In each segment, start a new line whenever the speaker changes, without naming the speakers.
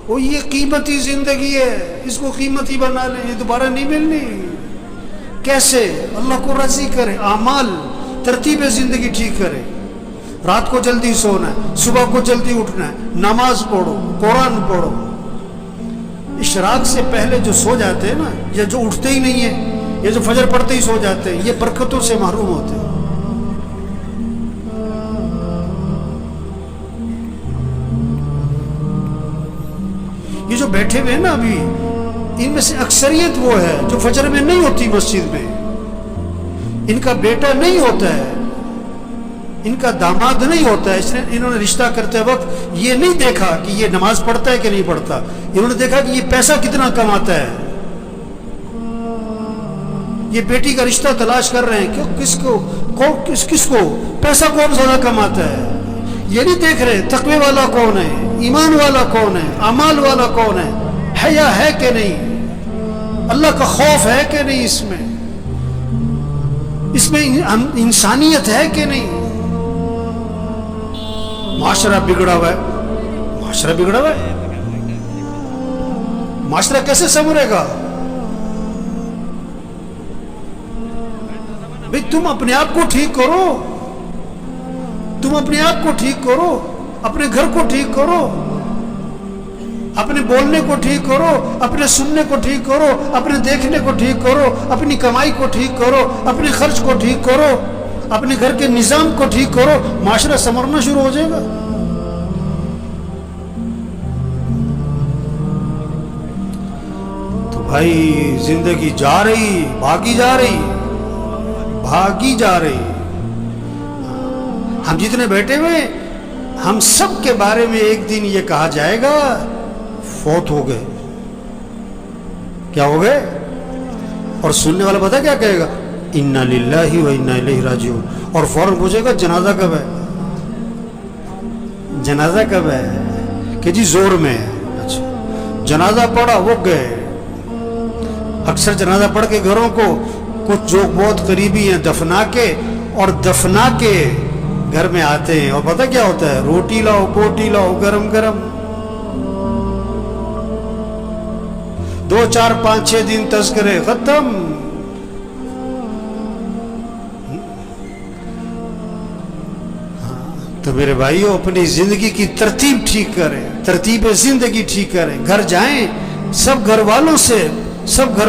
وہ یہ قیمتی زندگی ہے، اس کو قیمتی بنا لیں، یہ دوبارہ نہیں ملنی۔ کیسے؟ اللہ کو راضی کرے، اعمال ترتیب زندگی ٹھیک کرے۔ رات کو جلدی سونا ہے، صبح کو جلدی اٹھنا ہے، نماز پڑھو، قرآن پڑھو۔ اشراق سے پہلے جو سو جاتے ہیں نا، یا جو اٹھتے ہی نہیں ہیں، یا جو فجر پڑھتے ہی سو جاتے ہیں، یہ برکتوں سے محروم ہوتے ہیں۔ یہ جو بیٹھے ہوئے ہیں نا ابھی، ان میں سے اکثریت وہ ہے جو فجر میں نہیں ہوتی مسجد میں، ان کا بیٹا نہیں ہوتا ہے، ان کا داماد نہیں ہوتا ہے، اس نے انہوں نے رشتہ کرتے وقت یہ نہیں دیکھا کہ یہ نماز پڑھتا ہے کہ نہیں پڑھتا، انہوں نے دیکھا کہ یہ پیسہ کتنا کماتا ہے۔ یہ بیٹی کا رشتہ تلاش کر رہے ہیں کہ کس کو پیسہ کون زیادہ کماتا ہے، یہ نہیں دیکھ رہے تقوی والا کون ہے، ایمان والا کون ہے، اعمال والا کون ہے، حیا ہے کہ نہیں، اللہ کا خوف ہے کہ نہیں، اس میں انسانیت ہے کہ نہیں۔ معاشرہ بگڑا ہوا ہے، معاشرہ بگڑا ہوا ہے، معاشرہ کیسے سنورے گا؟ بھئی تم اپنے آپ کو ٹھیک کرو، تم اپنے آپ کو ٹھیک کرو، اپنے گھر کو ٹھیک کرو، اپنے بولنے کو ٹھیک کرو، اپنے سننے کو ٹھیک کرو، اپنے دیکھنے کو ٹھیک کرو، اپنی کمائی کو ٹھیک کرو، اپنے خرچ کو ٹھیک کرو، اپنے گھر کے نظام کو ٹھیک کرو، معاشرہ سنورنا شروع ہو جائے گا۔ تو بھائی زندگی جا رہی، بھاگی جا رہی، بھاگی جا رہی۔ ہم جتنے بیٹھے ہوئے، ہم سب کے بارے میں ایک دن یہ کہا جائے گا فوت ہو گئے۔ کیا ہو گئے؟ اور سننے والا پتہ کیا کہے گا؟ انا للہ و انا الیہ راجعون، اور فوراً پوچھے گا جنازہ کب ہے، جنازہ کب ہے، کہ جی زور میں ہے۔ اچھا، جنازہ پڑھا، وہ گئے۔ اکثر جنازہ پڑھ کے گھروں کو کچھ جو بہت قریبی ہیں دفنا کے، اور دفنا کے گھر میں آتے ہیں، اور پتہ کیا ہوتا ہے؟ روٹی لاؤ، بوٹی لاؤ، گرم گرم۔ 2 4 5 6 دن تذکرے ختم۔ تو میرے بھائیو، اپنی زندگی کی ترتیب ٹھیک کریں، ترتیب زندگی ٹھیک کریں۔ گھر جائیں، سب گھر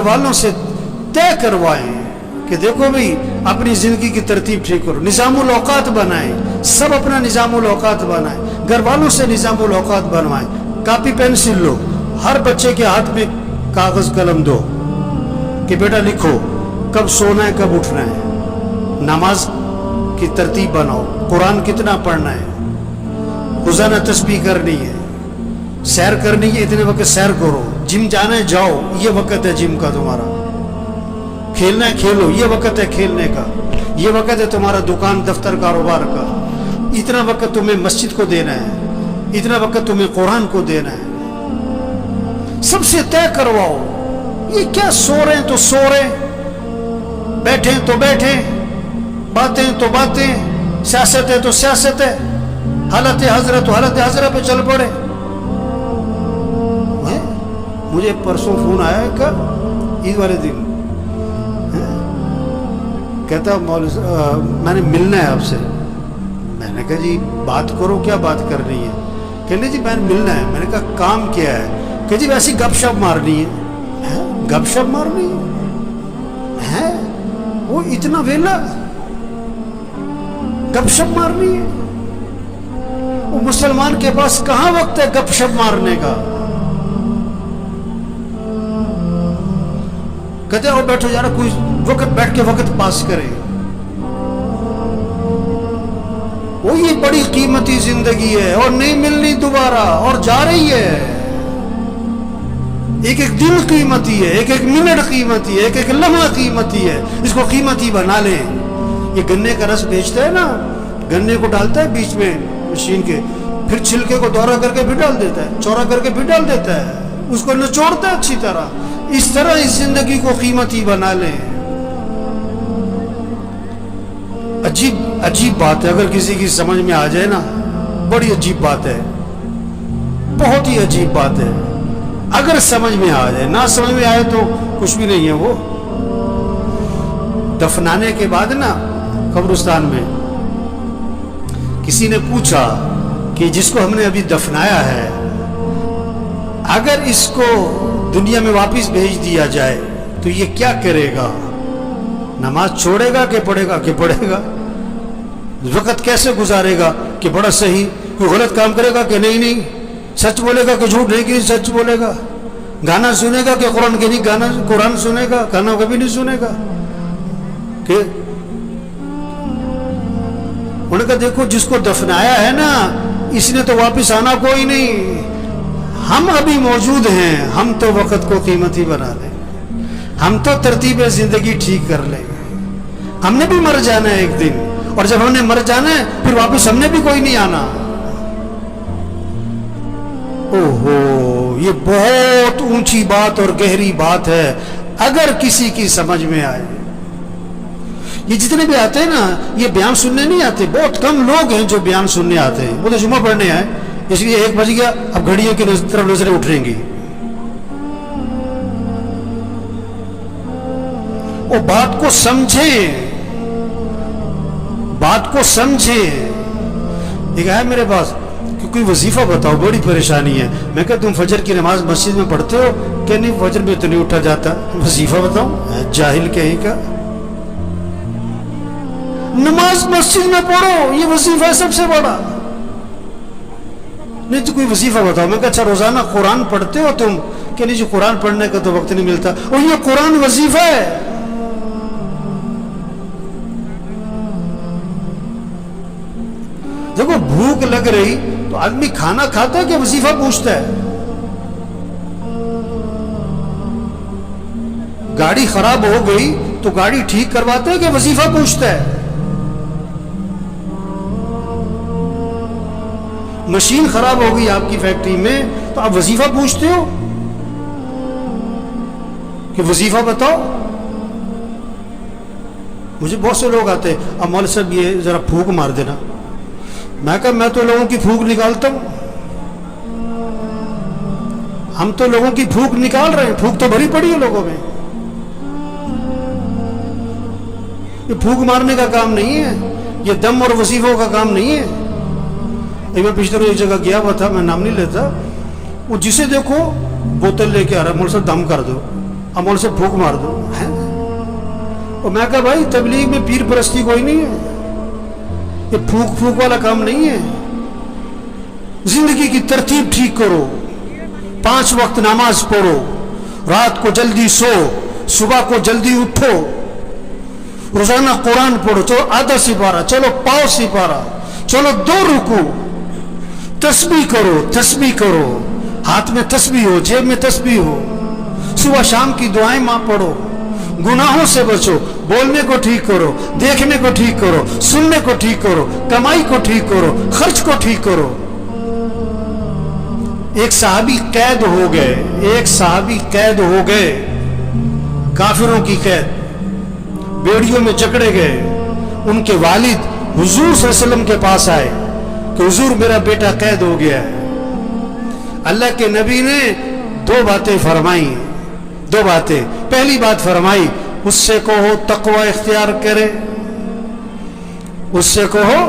والوں سے طے کروائیں کہ دیکھو بھئی اپنی زندگی کی ترتیب ٹھیک کرو، نظام الاوقات بنائیں، سب اپنا نظام الاوقات بنائیں، گھر والوں سے نظام الاوقات بنوائیں۔ کاپی پینسل لو، ہر بچے کے ہاتھ میں کاغذ قلم دو کہ بیٹا لکھو کب سونا ہے، کب اٹھنا ہے، نماز کی ترتیب بناؤ، قرآن کتنا پڑھنا ہے، روزانہ تسبیح کرنی ہے، سیر کرنی ہے، اتنے وقت سیر کرو، جم جانا ہے جاؤ، یہ وقت ہے جم کا تمہارا، کھیلنا ہے کھیلو، یہ وقت ہے کھیلنے کا، یہ وقت ہے تمہارا دکان دفتر کاروبار کا، اتنا وقت تمہیں مسجد کو دینا ہے، اتنا وقت تمہیں قرآن کو دینا ہے۔ سب سے طے کرواؤ۔ یہ کیا سو رہے ہیں تو سو رہے، بیٹھیں تو بیٹھیں، باتیں تو باتیں، سیاست ہے تو سیاست ہے، حالت حضرت تو حالت حضرت پہ چل پڑے۔ مجھے پرسوں فون آیا کب عید والے دن، کہتا میں نے ملنا ہے آپ سے۔ میں نے کہا جی بات کرو، کیا بات کرنی ہے؟ کہنے جی میں نے ملنا ہے۔ میں نے کہا کام کیا ہے؟ کہ جی ویسی گپ شپ مارنی ہے۔ گپ شپ مارنی ہے؟ وہ اتنا ویلا گپ شپ مارنی ہے؟ وہ مسلمان کے پاس کہاں وقت ہے گپ شپ مارنے کا؟ کہتے ہیں وہ بیٹھو یار، کوئی وقت بیٹھ کے وقت پاس کرے۔ وہ یہ بڑی قیمتی زندگی ہے اور نہیں ملنی دوبارہ، اور جا رہی ہے۔ ایک ایک دن قیمتی ہے، ایک ایک منٹ قیمتی ہے، ایک ایک لمحہ قیمتی ہے، اس کو قیمتی بنا لیں۔ یہ گنے کا رس بیچتا ہے نا، گنے کو ڈالتا ہے بیچ میں مشین کے، پھر چھلکے کو دورہ کر کے بھی ڈال دیتا ہے، چورا کر کے بھی ڈال دیتا ہے، اس کو نچوڑتا ہے اچھی طرح۔ اس طرح اس زندگی کو قیمتی بنا لیں۔ عجیب بات ہے، اگر کسی کی سمجھ میں آ جائے نا، بڑی عجیب بات ہے، बहुत ही अजीब बात है। अगर समझ में आ जाए, ना समझ में आए तो कुछ भी नहीं है। वो दफनाने के बाद ना कब्रिस्तान में किसी ने पूछा कि जिसको हमने अभी दफनाया है, अगर इसको दुनिया में वापस भेज दिया जाए तो ये क्या करेगा? नमाज छोड़ेगा कि पढ़ेगा? कि पढ़ेगा। वक्त कैसे गुजारेगा? कि बड़ा सही। कोई गलत काम करेगा कि नहीं नहीं, सच बोलेगा कि झूठ नहीं, कि सच बोलेगा। गाना सुनेगा कि कुरान के नहीं, गाना कुरान सुनेगा, गाना कभी नहीं सुनेगा। कि उन्होंने कहा देखो जिसको दफनाया है ना, इसने तो वापस आना कोई नहीं। हम अभी मौजूद हैं, हम तो वक्त को कीमती बना लें, हम तो तरतीब जिंदगी ठीक कर लेंगे। हमने भी मर जाना है एक दिन, और जब हमने मर जाना है फिर वापस हमने भी कोई नहीं आना। ओहो, ये बहुत ऊंची बात और गहरी बात है, अगर किसी की समझ में आए। ये जितने भी आते हैं ना, ये बयान सुनने नहीं आते। बहुत कम लोग हैं जो बयान सुनने आते हैं। वो तो जुम्मा पढ़ने आए, इसलिए 1 बज गया, अब घड़ियों की तरफ नजरें उठेंगी। वो बात को समझे, बात को समझे। एक आया मेरे पास कि कोई वजीफा बताओ, बड़ी परेशानी है। मैं कहा तुम फजर की नमाज मस्जिद में पढ़ते हो? क्या नहीं, फजर में तो नहीं उठा जाता। वजीफा बताओ, जाहिल कहीं का। नमाज मस्जिद में पढ़ो, ये वजीफा है सबसे बड़ा। नहीं तो कोई वजीफा बताओ। मैं कहा अच्छा रोजाना कुरान पढ़ते हो तुम? क्या नहीं जी, कुरान पढ़ने का तो वक्त नहीं मिलता। और ये कुरान वजीफा है। देखो भूख लग रही तो आदमी खाना खाता है कि वजीफा पूछता है? गाड़ी खराब हो गई तो गाड़ी ठीक करवाता है कि वजीफा पूछता है? मशीन खराब हो गई आपकी फैक्ट्री में तो आप वजीफा पूछते हो कि वजीफा बताओ? मुझे बहुत से लोग आते हैं, अब मौलवी साहब ये जरा फूंक मार देना। मैं कहा मैं तो लोगों की फूंक निकालता हूं। हम तो लोगों की फूंक निकाल रहे हैं, फूंक तो भरी पड़ी है लोगों में। ये फूंक मारने का काम नहीं है, ये दम और वजीफों का काम नहीं है। मैं पिछले रोज एक जगह गया हुआ था, मैं नाम नहीं लेता। वो जिसे देखो बोतल लेके आ रहा है, मौलवी साहब दम कर दो, अब मौलवी साहब फूंक मार दो है। और मैं कहा भाई तबलीग में पीर परस्ती कोई नहीं है, ये फूंक फूंक वाला काम नहीं है। जिंदगी की तरतीब ठीक करो, 5 वक्त नमाज पढ़ो, रात को जल्दी सो, सुबह को जल्दी उठो, रोजाना कुरान पढ़ो। चलो आधा सिपारा, चलो पाव सिपारा, चलो 2 रुकू, तस्बीह करो, तस्बीह करो, हाथ में तस्बीह हो, जेब में तस्बीह हो, सुबह शाम की दुआएं मां पढ़ो, गुनाहों से बचो, बोलने को ठीक करो, देखने को ठीक करो, सुनने को ठीक करो, कमाई को ठीक करो, खर्च को ठीक करो। एक सहाबी कैद हो गए, एक सहाबी कैद हो गए, काफिरों की कैद, बेड़ियों में जकड़े गए। उनके वालिद हुजूर सल्लल्लाहु अलैहि वसल्लम के पास आए कि हुजूर मेरा बेटा कैद हो गया है। अल्लाह के नबी ने 2 बातें फरमाई, 2 बातें। पहली बात फरमाई उससे कहो तकवा इख्तियार करे, उससे कहो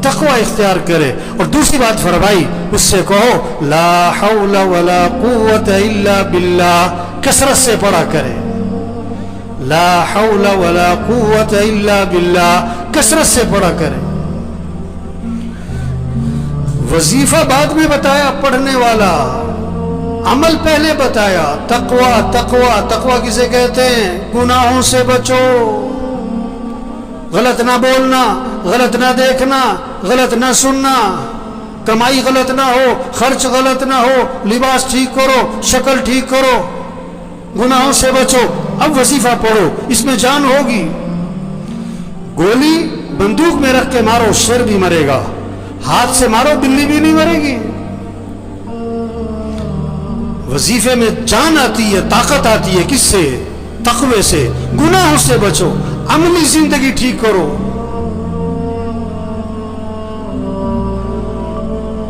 तकवा इख्तियार करे। और दूसरी बात फरमाई उससे कहो ला हौला वला कुव्वता इल्ला बिल्लाह, कसरत से पढ़ा करे। ला हौला वला कुव्वता इल्ला बिल्लाह, कसरत से पढ़ा करे। वजीफा बाद में बताया पढ़ने वाला, अमल पहले बताया। तकवा तकवा तकवा किसे कहते हैं? गुनाहों से बचो, गलत ना बोलना, गलत ना देखना, गलत ना सुनना, कमाई गलत ना हो, खर्च गलत ना हो, लिबास ठीक करो, शक्ल ठीक करो, गुनाहों से बचो। अब वजीफा पढ़ो, इसमें जान होगी। गोली बंदूक में रख के मारो, शेर भी मरेगा, हाथ से मारो बिल्ली भी नहीं मरेगी। वजीफे में जान आती है, ताकत आती है। किससे? तकवे से। गुनाहों से बचो, अमली जिंदगी ठीक करो।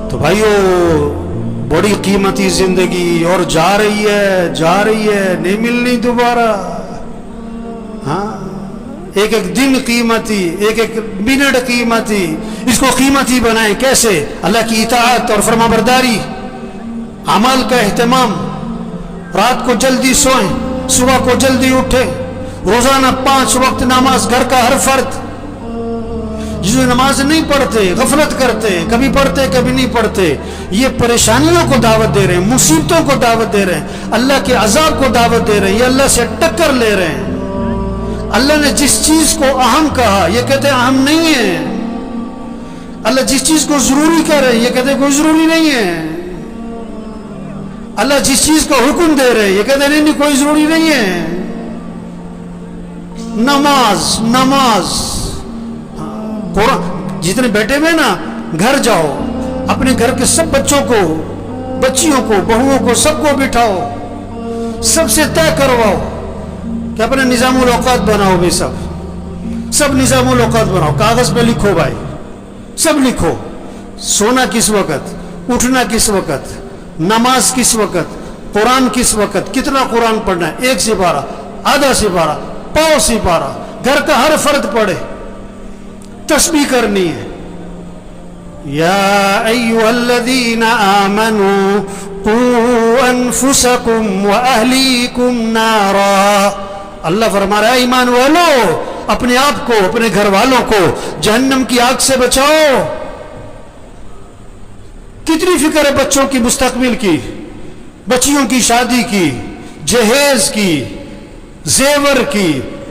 तो भाइयों बड़ी कीमती जिंदगी और जा रही है, नहीं मिलनी दोबारा। हाँ, एक एक दिन कीमती, एक एक मिनट कीमती, इसको कीमती बनाएं कैसे? अल्लाह की इताअत और फरमाबरदारी, अमल का एहतमाम, रात को जल्दी सोएं, सुबह को जल्दी उठें, रोजाना 5 वक्त नमाज, घर का हर फर्द। जिसे नमाज नहीं पढ़ते, गफलत करते, कभी पढ़ते कभी नहीं पढ़ते, ये परेशानियों को दावत दे रहे हैं, मुसीबतों को दावत दे रहे हैं, अल्लाह के अजाब को दावत दे रहे हैं, ये अल्लाह से टक्कर ले रहे हैं। अल्लाह ने जिस चीज को अहम कहा, ये कहते हैं अहम नहीं है। अल्लाह जिस चीज को जरूरी कह रहे हैं, ये कहते हैं कोई जरूरी नहीं है। अल्लाह जिस चीज को हुक्म दे रहे हैं, ये कहते नहीं कोई जरूरी नहीं है। नमाज नमाज, जितने बैठे हुए ना, घर जाओ, अपने घर के सब बच्चों को, बच्चियों को, बहुओं को, सबको बिठाओ, सबसे तय करवाओ कि अपने निजामुल औकात बनाओ। भी सब निजामुल औकात बनाओ, कागज पे लिखो भाई, सब लिखो। सोना किस वक्त, उठना किस वक्त, नमाज किस वक्त, कुरान किस वक्त, कितना कुरान पढ़ना है, 1 सिपारा, आधा सिपारा, पाव सिपारा, घर का हर फर्द पढ़े। तस्बीह करनी है, या अय्युहल्लज़ीना आमनू कू अनफुसकुम व अहलीकुम नारा। अल्लाह फरमा रहा है, ईमान वालों, अपने आप को, अपने घर वालों को जहन्नम की आग से बचाओ। कितनी फिक्र है बच्चों की मुस्तकबिल की, बच्चियों की शादी की, जहेज की, जेवर की,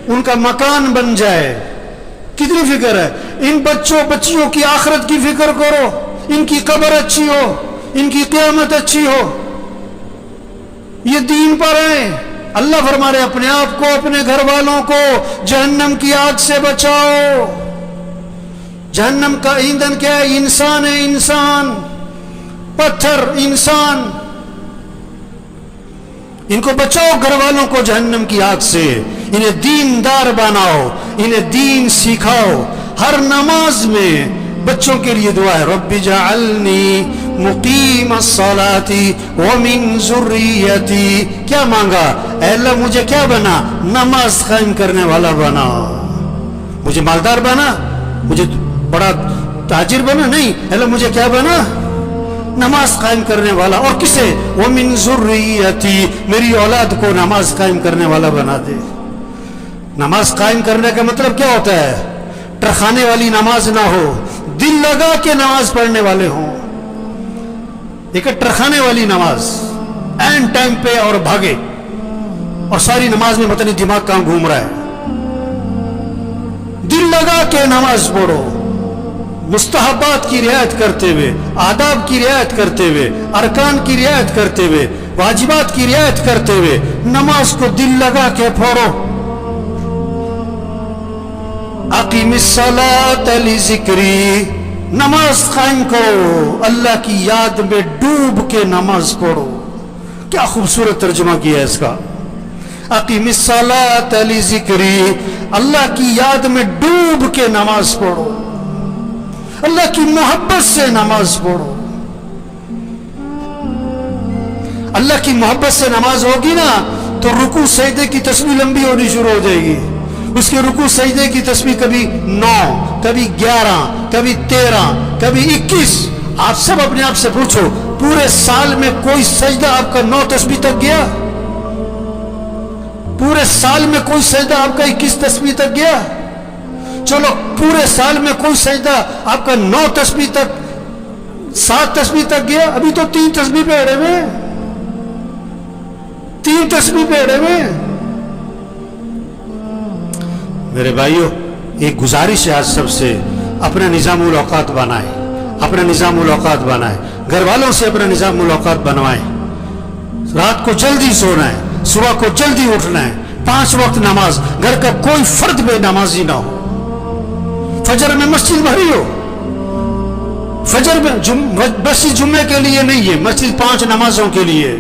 उनका मकान बन जाए, कितनी फिक्र है। इन बच्चियों की आखिरत की फिक्र करो, इनकी कब्र अच्छी हो, इनकी क़यामत अच्छी हो, ये दीन पर है। अल्लाह फरमा रहे, अपने आप को, अपने घर वालों को जहन्नम की आग से बचाओ। जहन्नम का ईंधन क्या है? इंसान है, इंसान, पत्थर, इंसान। इनको बचाओ, घर वालों को जहन्नम की आग से। इन्हें दीनदार बनाओ, इन्हें दीन सिखाओ। हर नमाज में बच्चों के लिए दुआ है, रब्बी जअलनी मुकीमस्सलाती व मिन ज़ुर्रियती। क्या मांगा? ऐ अल्लाह मुझे क्या बना? नमाज कायम करने वाला बना। मुझे मालदार बना, मुझे बड़ा ताजिर बना नहीं, अल्लाह मुझे क्या बना? नमाज कायम करने वाला। और किसे? वो मिन ज़ुर्रियती, मेरी औलाद को नमाज कायम करने वाला बना दे। नमाज कायम करने का मतलब क्या होता है? टरखाने वाली नमाज ना हो, दिल लगा के नमाज पढ़ने वाले हों। एक टरखाने वाली नमाज, एंड टाइम पे और भागे, और सारी नमाज में पता नहीं दिमाग कहां घूम रहा है। दिल लगा के नमाज पढ़ो, मुस्तहबात की रियायत करते हुए, आदाब की रियायत करते हुए, अरकान की रियायत करते हुए, वाजिबात की रियायत करते हुए नमाज को दिल लगा के पढ़ो। अकीमिस्सलात लिज़िक्री, नमाज कायम करो, अल्लाह की याद में डूब के नमाज पढ़ो। क्या खूबसूरत तर्जुमा किया है इसका। अकीमिस्सलात लिज़िक्री, अल्लाह की याद में डूब के नमाज पढ़ो, अल्लाह की मोहब्बत से नमाज पढ़ो। अल्लाह की मोहब्बत से नमाज होगी ना, तो रुकू सजदे की तस्बीह लंबी होनी शुरू हो जाएगी। उसके रुकू सजदे की तस्बीह कभी 9, कभी 11, कभी 13, कभी 21। आप सब अपने आप से पूछो, पूरे साल में कोई सजदा आपका 9 तस्बीह तक गया? पूरे साल में कोई सजदा आपका 21 तस्बीह तक गया? चलो, पूरे साल में कोई सजदा आपका 9 तस्बीह तक, 7 तस्बीह तक गया? अभी तो 3 तस्बीह पे अड़े हुए, 3 तस्बीह पे अड़े हुए। मेरे भाइयों, एक गुजारिश है आज सबसे, अपना निजामुल औकात बनाए, अपना निजामुल औकात बनाए, घर वालों से अपना निजामुल औकात बनवाए। रात को जल्दी सोना है, सुबह को जल्दी उठना है, 5 वक्त नमाज, घर का कोई फर्द बेनमाजी ना हो। फजर में मस्जिद भरी हो, फजर में मस्जिद जुम्मे के लिए नहीं है, मस्जिद 5 नमाजों के लिए,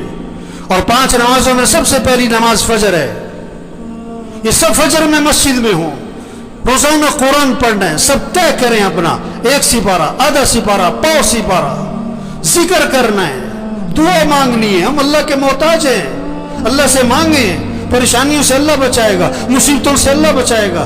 और 5 नमाजों में सबसे पहली नमाज फजर है। ये सब फजर में मस्जिद में हो, रोजाना कुरान पढ़ना है, सब तय करें अपना 1 सिपारा, आधा सिपारा, पाव सिपारा, जिक्र करना है, دعا مانگنی ہے. ہم اللہ کے محتاج ہیں. اللہ سے مانگیں, پریشانیوں سے اللہ بچائے گا, مصیبتوں سے اللہ بچائے گا.